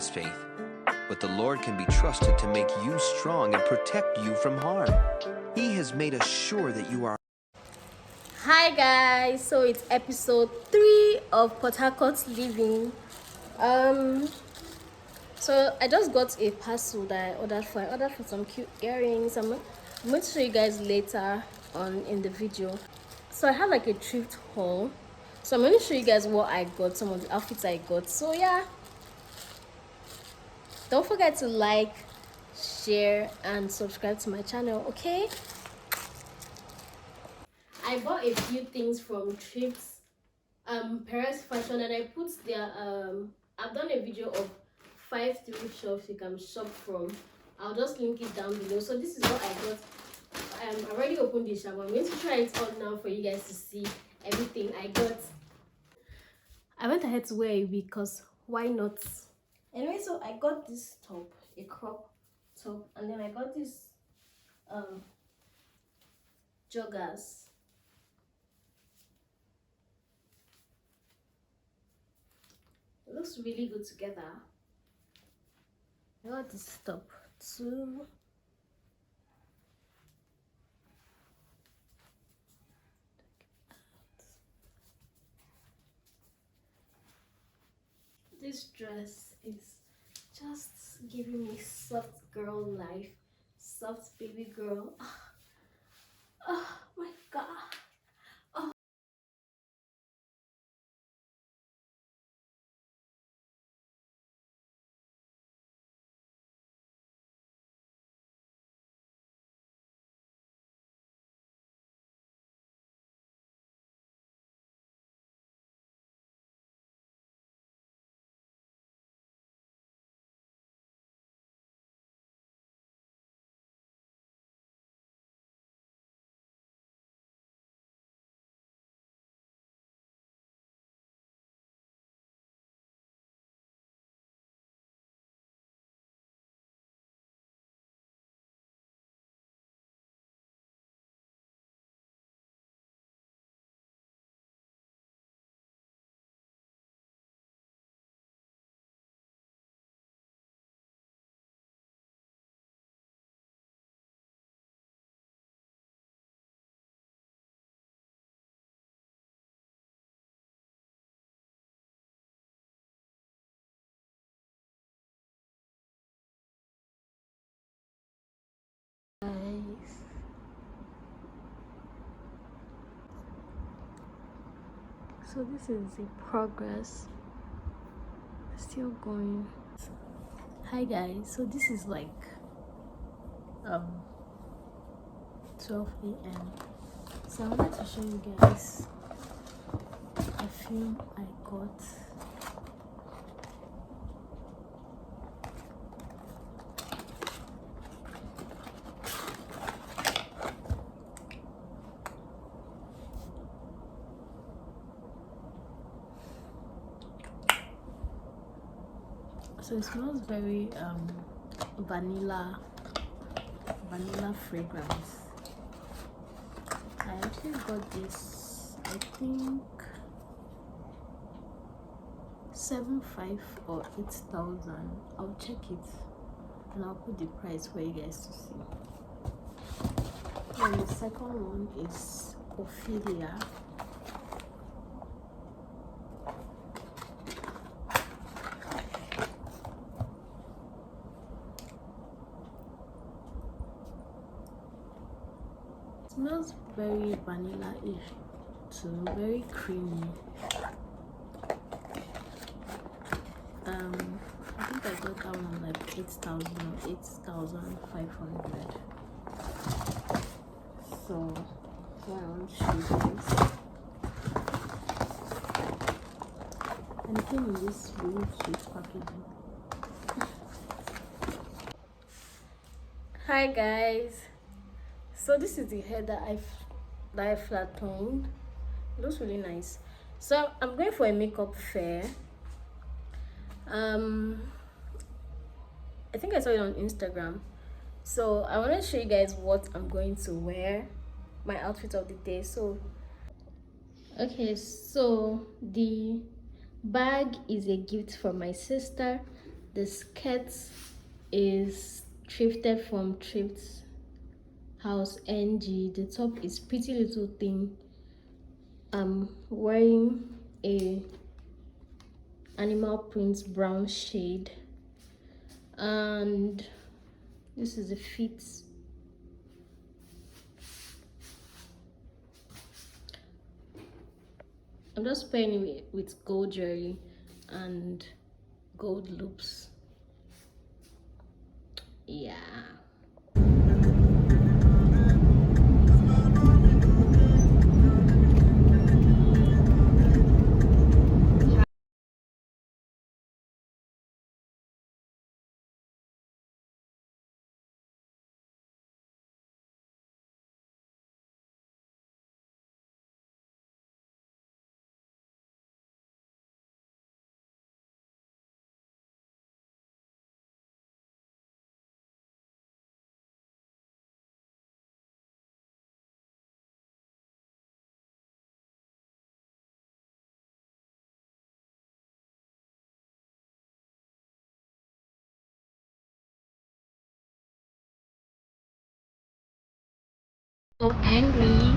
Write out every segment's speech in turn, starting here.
has faith, but the Lord can be trusted to make you strong and protect you from harm. He has made us sure that you are. Hi guys, so it's episode 3 of Port Harcourt living. So I just got a parcel that I ordered for. I ordered for some cute earrings. I'm going to show you guys later on in the video. So I have like a thrift haul. So I'm going to show you guys what I got, some of the outfits I got. So yeah, don't forget to like, share and subscribe to my channel, okay? I bought a few things from thrift Paris fashion, and I put their I've done a video of 5 thrift shops you can shop from. I'll just link it down below. So this is what I got. I already opened the shop. I'm going to try it on now for you guys to see everything I got. I went ahead to wear a wig because why not? Anyway, so I got this top, a crop top, and then I got this joggers. It looks really good together. I got this top too. This dress is just giving me soft girl life, soft baby girl. Oh my god. Oh. Guys, so this is the progress. Still going. Hi guys, so this is like 12 a.m. so I wanted to show you guys a perfume I got. So it smells very vanilla fragrance. I actually got this, I think 7,500 or 8,000. I'll check it and I'll put the price for you guys to see. And the second one is Ophelia. Smells very vanilla-ish too, very creamy. I think I got that one like 8,000 or 8,500. So what I want to show you guys, and it came in this really cute packaging. Hi guys, so this is the hair that I flat toned. It looks really nice. So I'm going for a makeup fair. I think I saw it on Instagram, so I want to show you guys what I'm going to wear, my outfit of the day. So the bag is a gift from my sister. The skirt is thrifted from Thrift House NG. The top is pretty little thing. I'm wearing a animal print brown shade, and this is the fit. I'm just pairing it with gold jewelry and gold loops. Yeah. So angry.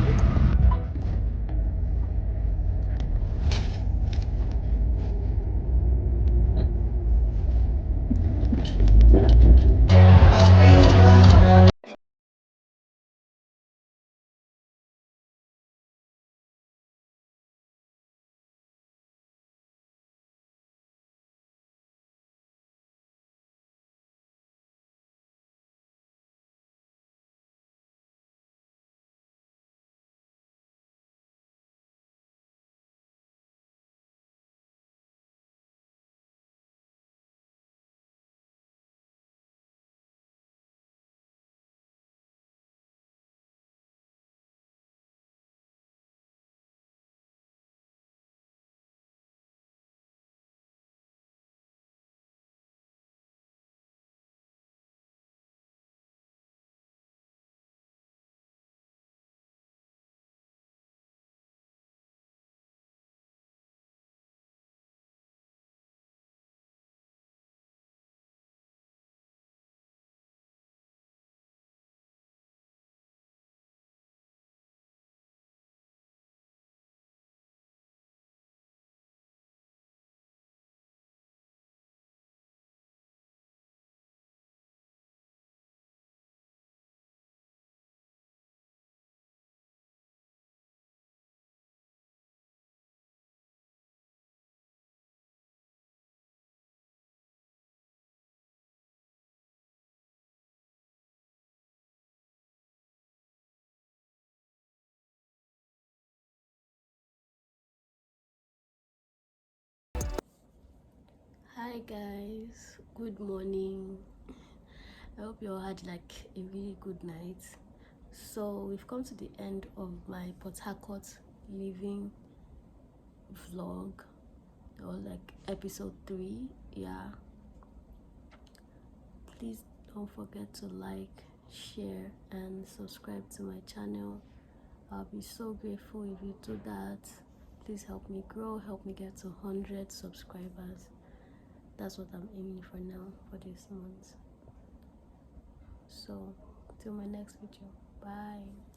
Hi guys, good morning. I hope you all had like a really good night. So we've come to the end of my Port Harcourt living vlog, or like episode 3. Yeah, please don't forget to like, share and subscribe to my channel. I'll be so grateful if you do that. Please help me grow, help me get to 100 subscribers. That's what I'm aiming for now for this month. So till my next video, bye.